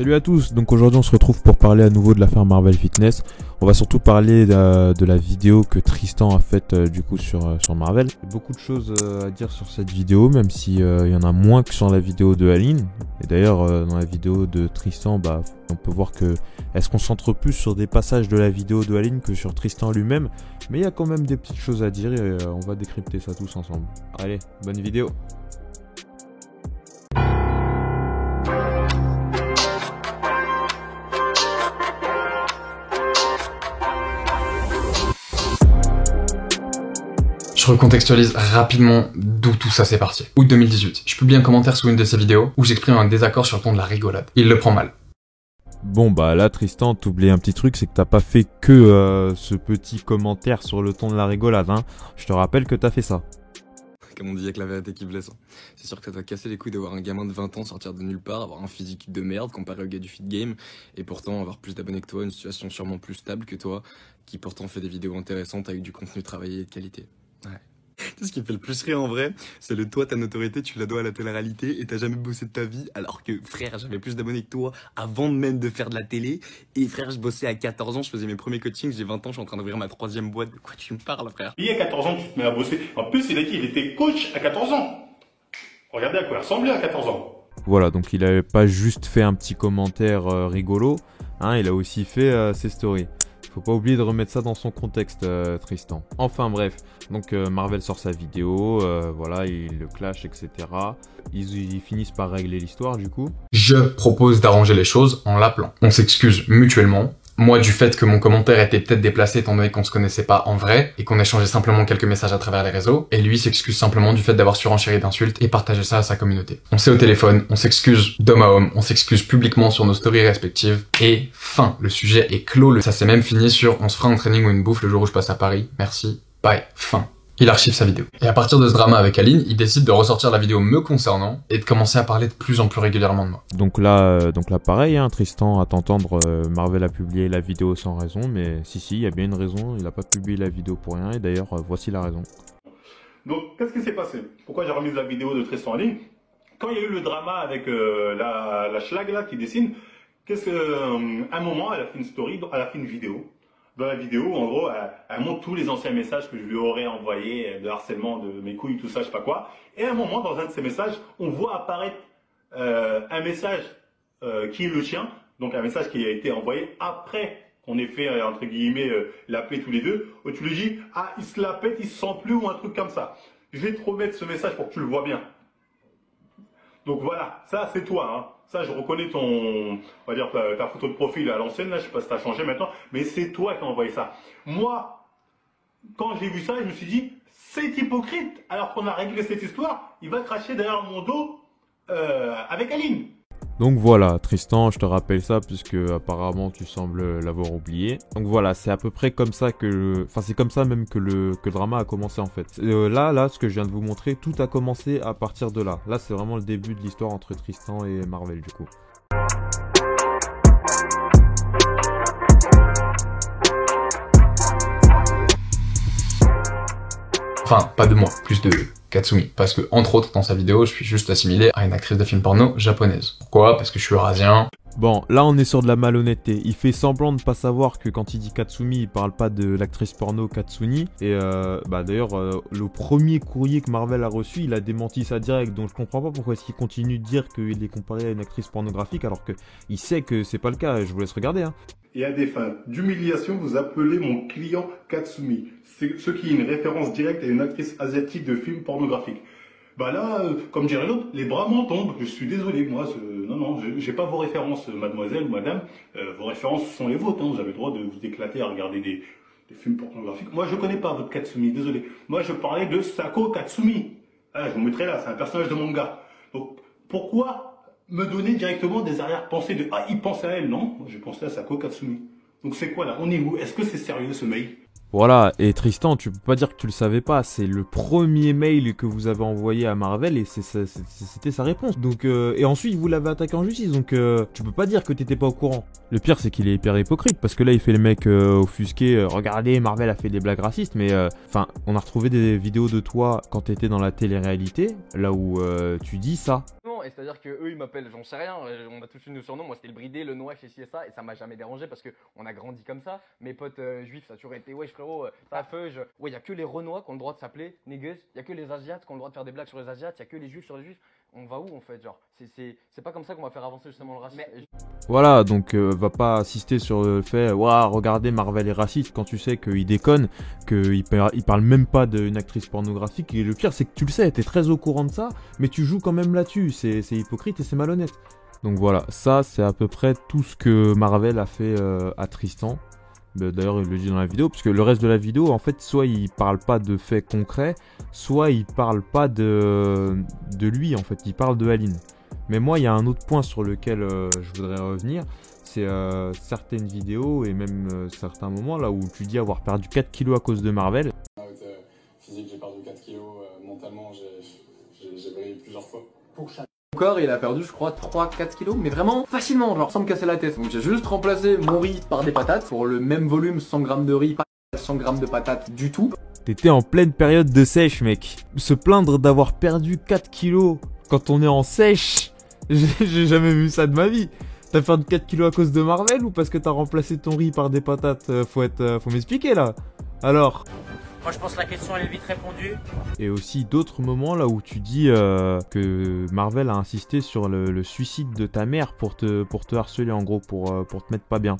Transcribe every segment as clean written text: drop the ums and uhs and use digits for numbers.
Salut à tous, donc aujourd'hui on se retrouve pour parler à nouveau de l'affaire Marvel Fitness. On va surtout parler de la vidéo que Tristan a faite du coup sur Marvel. Beaucoup de choses à dire sur cette vidéo, même si il y en a moins que sur la vidéo de Aline. Et d'ailleurs dans la vidéo de Tristan, on peut voir que elle se concentre plus sur des passages de la vidéo de Aline que sur Tristan lui-même. Mais il y a quand même des petites choses à dire et on va décrypter ça tous ensemble. Allez, bonne vidéo. Je recontextualise rapidement d'où tout ça s'est parti. Août 2018, je publie un commentaire sous une de ses vidéos où j'exprime un désaccord sur le ton de la rigolade. Il le prend mal. Bon là Tristan, t'oublies un petit truc, c'est que t'as pas fait que ce petit commentaire sur le ton de la rigolade, hein. Je te rappelle que t'as fait ça. Comme on dit, avec la vérité qui blesse. C'est sûr que ça doit casser les couilles de voir un gamin de 20 ans sortir de nulle part, avoir un physique de merde comparé au gars du feed game, et pourtant avoir plus d'abonnés que toi, une situation sûrement plus stable que toi, qui pourtant fait des vidéos intéressantes avec du contenu travaillé et de qualité. Ouais. Tu sais ce qui me fait le plus rire en vrai, c'est le toi, ta notoriété, tu la dois à la télé-réalité et t'as jamais bossé de ta vie, alors que frère, j'avais plus d'abonnés que toi avant même de faire de la télé. Et frère, je bossais à 14 ans, je faisais mes premiers coachings, j'ai 20 ans, je suis en train d'ouvrir ma 3e boîte. De quoi tu me parles, frère? Il y a 14 ans, tu te mets à bosser. En plus, il a dit qu'il était coach à 14 ans. Regardez à quoi il ressemblait à 14 ans. Voilà, donc il avait pas juste fait un petit commentaire rigolo, hein, il a aussi fait ses stories. Faut pas oublier de remettre ça dans son contexte, Tristan. Enfin bref, donc Marvel sort sa vidéo, voilà, il le clash, etc. Ils finissent par régler l'histoire du coup. Je propose d'arranger les choses en l'appelant. On s'excuse mutuellement. Moi du fait que mon commentaire était peut-être déplacé étant donné qu'on se connaissait pas en vrai et qu'on échangeait simplement quelques messages à travers les réseaux, et lui s'excuse simplement du fait d'avoir surenchéri d'insultes et partagé ça à sa communauté. On s'est au téléphone, on s'excuse d'homme à homme, on s'excuse publiquement sur nos stories respectives, et fin, le sujet est clos, ça s'est même fini sur on se fera un training ou une bouffe le jour où je passe à Paris, merci, bye, fin. Il archive sa vidéo. Et à partir de ce drama avec Aline, il décide de ressortir la vidéo me concernant et de commencer à parler de plus en plus régulièrement de moi. Donc là pareil, hein, Tristan, à t'entendre, Marvel a publié la vidéo sans raison, mais si, il y a bien une raison, il a pas publié la vidéo pour rien, et d'ailleurs, voici la raison. Donc, qu'est-ce qui s'est passé? Pourquoi j'ai remis la vidéo de Tristan en ligne? Quand il y a eu le drama avec la schlag là qui dessine, un moment, elle a fait une story, elle a fait une vidéo. Dans la vidéo, en gros, elle montre tous les anciens messages que je lui aurais envoyés, de harcèlement de mes couilles, tout ça, je sais pas quoi. Et à un moment, dans un de ces messages, on voit apparaître un message qui est le tien, donc un message qui a été envoyé après qu'on ait fait, entre guillemets, l'appeler tous les deux, où tu lui dis « Ah, il se la pète, il se sent plus » ou un truc comme ça. Je vais te remettre ce message pour que tu le vois bien. Donc voilà, ça c'est toi, hein. Ça, je reconnais on va dire ta photo de profil à l'ancienne, là, je sais pas si t'as changé maintenant, mais c'est toi qui as envoyé ça. Moi, quand j'ai vu ça, je me suis dit, c'est hypocrite, alors qu'on a réglé cette histoire, il va cracher derrière mon dos avec Aline. Donc voilà, Tristan, je te rappelle ça puisque apparemment tu sembles l'avoir oublié. Donc voilà, c'est à peu près comme ça c'est comme ça même que le drama a commencé en fait. Là, ce que je viens de vous montrer, tout a commencé à partir de là. Là, c'est vraiment le début de l'histoire entre Tristan et Marvel du coup. Enfin, pas de moi, plus de Katsumi. Parce que, entre autres, dans sa vidéo, je suis juste assimilé à une actrice de film porno japonaise. Pourquoi? Parce que je suis eurasien. Bon, là on est sur de la malhonnêteté. Il fait semblant de pas savoir que quand il dit Katsumi, il parle pas de l'actrice porno Katsuni. Et d'ailleurs, le premier courrier que Marvel a reçu, il a démenti ça direct. Donc je comprends pas pourquoi est-ce qu'il continue de dire qu'il est comparé à une actrice pornographique alors que il sait que c'est pas le cas. Je vous laisse regarder, hein. Et à des fins d'humiliation, vous appelez mon client Katsumi, ce qui est une référence directe à une actrice asiatique de films pornographiques. Bah là, comme dirait l'autre, les bras m'en tombent. Je suis désolé, moi, non, j'ai pas vos références, mademoiselle ou madame. Vos références sont les vôtres, hein. Vous avez le droit de vous éclater à regarder des films pornographiques. Moi, je connais pas votre Katsumi, désolé. Moi, je parlais de Sako Katsumi. Ah, je vous mettrai là, c'est un personnage de manga. Donc, pourquoi me donner directement des arrière-pensées de « Ah, il pense à elle », non? Moi, je pensais à Sako Katsumi. Donc c'est quoi là? On est où? Est-ce que c'est sérieux ce mail? Voilà, et Tristan, tu peux pas dire que tu le savais pas, c'est le premier mail que vous avez envoyé à Marvel et c'était sa réponse. Donc et ensuite vous l'avez attaqué en justice, donc tu peux pas dire que t'étais pas au courant. Le pire c'est qu'il est hyper hypocrite parce que là il fait le mec offusqué, regardez Marvel a fait des blagues racistes, mais enfin on a retrouvé des vidéos de toi quand t'étais dans la télé-réalité, là où tu dis ça. et c'est-à-dire que eux ils m'appellent, j'en sais rien, on a tous eu nos surnoms, moi c'était le bridé, le noix, chez et ça, et ça m'a jamais dérangé parce que on a grandi comme ça. Mes potes juifs, ça a toujours été, wesh frérot, ta feuge. Ouais, y a que les Renois qui ont le droit de s'appeler niggas, y a que les Asiates qui ont le droit de faire des blagues sur les Asiates, y a que les Juifs sur les Juifs. On va où en fait, genre, c'est pas comme ça qu'on va faire avancer justement le racisme. Voilà, donc va pas insister sur le fait, waouh, regardez, Marvel est raciste, quand tu sais qu'il déconne, qu'il parle même pas d'une actrice pornographique, et le pire c'est que tu le sais, t'es très au courant de ça, mais tu joues quand même là-dessus, c'est hypocrite et c'est malhonnête. Donc voilà, ça c'est à peu près tout ce que Marvel a fait à Tristan. D'ailleurs il le dit dans la vidéo, parce que le reste de la vidéo, en fait, soit il parle pas de faits concrets, soit il parle pas de lui, en fait, il parle de Aline. Mais moi, il y a un autre point sur lequel je voudrais revenir, c'est certaines vidéos et même certains moments là où tu dis avoir perdu 4 kilos à cause de Marvel. Physique, j'ai perdu 4 kilos, mentalement, j'ai brillé plusieurs fois. Pour chaque corps, il a perdu, je crois, 3-4 kilos, mais vraiment facilement, genre sans me casser la tête. Donc j'ai juste remplacé mon riz par des patates, pour le même volume, 100 grammes de riz, pas 100 grammes de patates du tout. T'étais en pleine période de sèche, mec. Se plaindre d'avoir perdu 4 kilos quand on est en sèche, j'ai jamais vu ça de ma vie. T'as perdu 4 kilos à cause de Marvel ou parce que t'as remplacé ton riz par des patates? Faut m'expliquer là. Alors. Moi je pense que la question elle est vite répondue. Et aussi d'autres moments là où tu dis que Marvel a insisté sur le suicide de ta mère pour te harceler en gros, pour te mettre pas bien.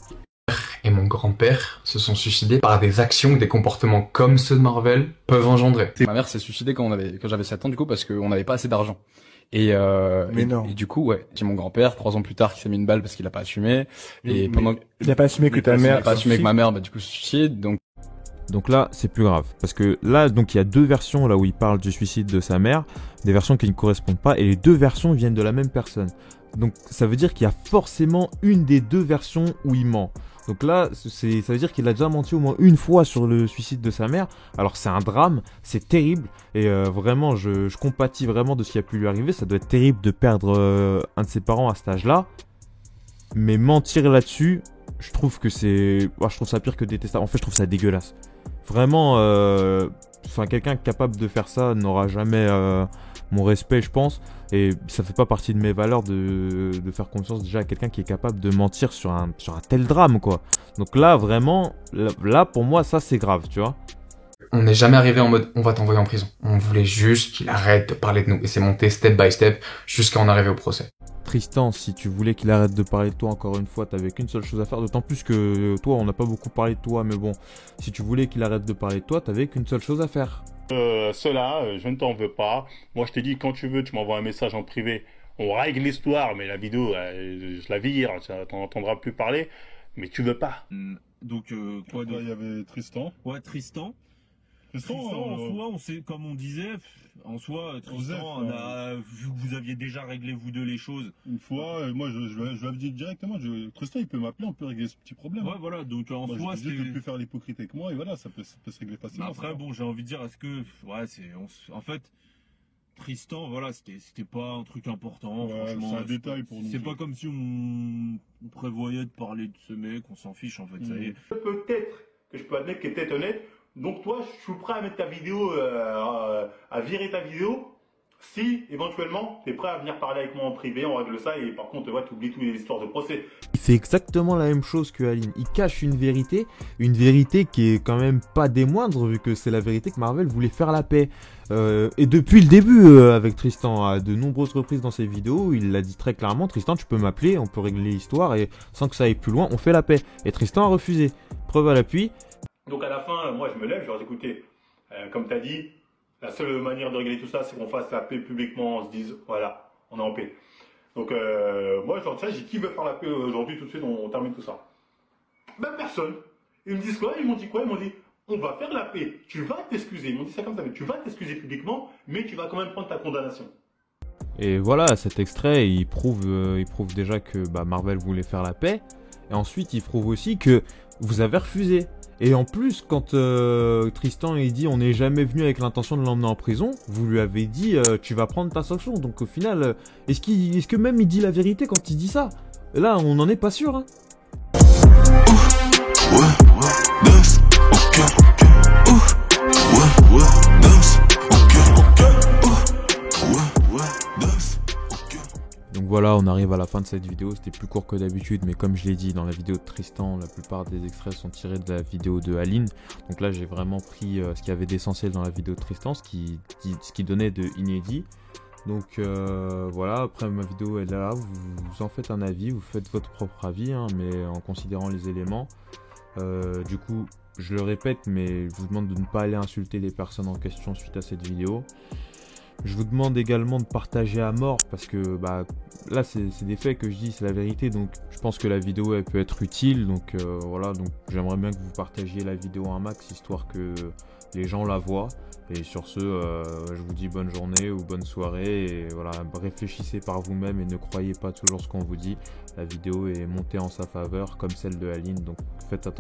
Et mon grand-père se sont suicidés par des actions que des comportements comme ceux de Marvel peuvent engendrer. Ma mère s'est suicidée quand j'avais 7 ans du coup parce qu'on n'avait pas assez d'argent. Et du coup, ouais, j'ai mon grand-père 3 ans plus tard qui s'est mis une balle parce qu'il a pas assumé. Et pendant il a pas assumé que ta mère, il a pas assumé que ma mère, du coup, se suicide. Donc là, c'est plus grave. Parce que là, donc il y a deux versions là où il parle du suicide de sa mère, des versions qui ne correspondent pas, et les deux versions viennent de la même personne. Donc ça veut dire qu'il y a forcément une des deux versions où il ment. Donc là, ça veut dire qu'il a déjà menti au moins une fois sur le suicide de sa mère. Alors c'est un drame, c'est terrible, et vraiment, je compatis vraiment de ce qui a pu lui arriver. Ça doit être terrible de perdre un de ses parents à cet âge-là. Mais mentir là-dessus, je trouve que je trouve ça pire que détestable. En fait, je trouve ça dégueulasse. Vraiment, quelqu'un capable de faire ça n'aura jamais mon respect, je pense. Et ça fait pas partie de mes valeurs de faire confiance déjà à quelqu'un qui est capable de mentir sur un tel drame, quoi. Donc là, vraiment, là pour moi, ça c'est grave, tu vois. On n'est jamais arrivé en mode on va t'envoyer en prison. On voulait juste qu'il arrête de parler de nous. Et c'est monté step by step jusqu'à en arriver au procès. Tristan, si tu voulais qu'il arrête de parler de toi encore une fois, t'avais qu'une seule chose à faire. D'autant plus que toi, on n'a pas beaucoup parlé de toi, mais bon, si tu voulais qu'il arrête de parler de toi, t'avais qu'une seule chose à faire. Cela, je ne t'en veux pas. Moi, je t'ai dit, quand tu veux, tu m'envoies un message en privé. On règle l'histoire, mais la vidéo, je la vire, t'en entendras plus parler. Mais tu veux pas. Donc, quoi d'autre ? Il y avait Tristan. Ouais, Tristan, en soi, on sait, comme on disait, en soi, Tristan, vu que vous aviez déjà réglé vous deux les choses. Une fois, moi je lui avais dit directement, Tristan il peut m'appeler, on peut régler ce petit problème. Ouais, voilà, donc en soi, je ne plus faire l'hypocrite avec moi et voilà, ça peut se régler facilement. Après, bon, j'ai envie de dire, est-ce que, en fait, Tristan, voilà, c'était pas un truc important. Ouais, franchement, c'est un détail pour nous. C'est pas comme si on prévoyait de parler de ce mec, on s'en fiche en fait, ça y est. Peut-être que je peux admettre qu'il était honnête. Donc toi, je suis prêt à mettre ta vidéo, à virer ta vidéo, si éventuellement tu es prêt à venir parler avec moi en privé, on règle ça et par contre, tu oublies toutes les histoires de procès. Il fait exactement la même chose que Aline. Il cache une vérité qui est quand même pas des moindres vu que c'est la vérité que Marvel voulait faire la paix. Et depuis le début avec Tristan, à de nombreuses reprises dans ses vidéos, il l'a dit très clairement, Tristan tu peux m'appeler, on peut régler l'histoire et sans que ça aille plus loin, on fait la paix. Et Tristan a refusé. Preuve à l'appui. Donc à la fin, moi je me lève, je leur dis écoutez, comme tu as dit, la seule manière de régler tout ça, c'est qu'on fasse la paix publiquement, on se dise voilà, on est en paix. Donc moi je leur dis ça, j'ai qui veut faire la paix aujourd'hui, tout de suite on termine tout ça. Ben personne. Ils me disent quoi? Ils m'ont dit quoi? Ils m'ont dit on va faire la paix, tu vas t'excuser. Ils m'ont dit ça comme ça, mais tu vas t'excuser publiquement, mais tu vas quand même prendre ta condamnation. Et voilà, cet extrait, il prouve déjà que Marvel voulait faire la paix. Et ensuite, il prouve aussi que vous avez refusé. Et en plus, quand Tristan il dit on n'est jamais venu avec l'intention de l'emmener en prison, vous lui avez dit tu vas prendre ta sanction. Donc au final, est-ce que même il dit la vérité quand il dit ça? Là, on n'en est pas sûr. Hein. voilà, on arrive à la fin de cette vidéo. C'était plus court que d'habitude, mais comme je l'ai dit dans la vidéo de Tristan, la plupart des extraits sont tirés de la vidéo de Aline. Donc là, j'ai vraiment pris ce qu'il y avait d'essentiel dans la vidéo de Tristan, ce qui donnait de inédit. Donc voilà, après ma vidéo elle est là, vous en faites un avis, vous faites votre propre avis, hein, mais en considérant les éléments. Du coup, je le répète, mais je vous demande de ne pas aller insulter les personnes en question suite à cette vidéo. Je vous demande également de partager à mort, parce que bah, là c'est des faits que je dis, c'est la vérité, donc je pense que la vidéo elle peut être utile, donc voilà, donc j'aimerais bien que vous partagiez la vidéo un max, histoire que les gens la voient. Et sur ce, je vous dis bonne journée ou bonne soirée, et voilà, réfléchissez par vous-même et ne croyez pas toujours ce qu'on vous dit. La vidéo est montée en sa faveur, comme celle de Aline, donc faites attention.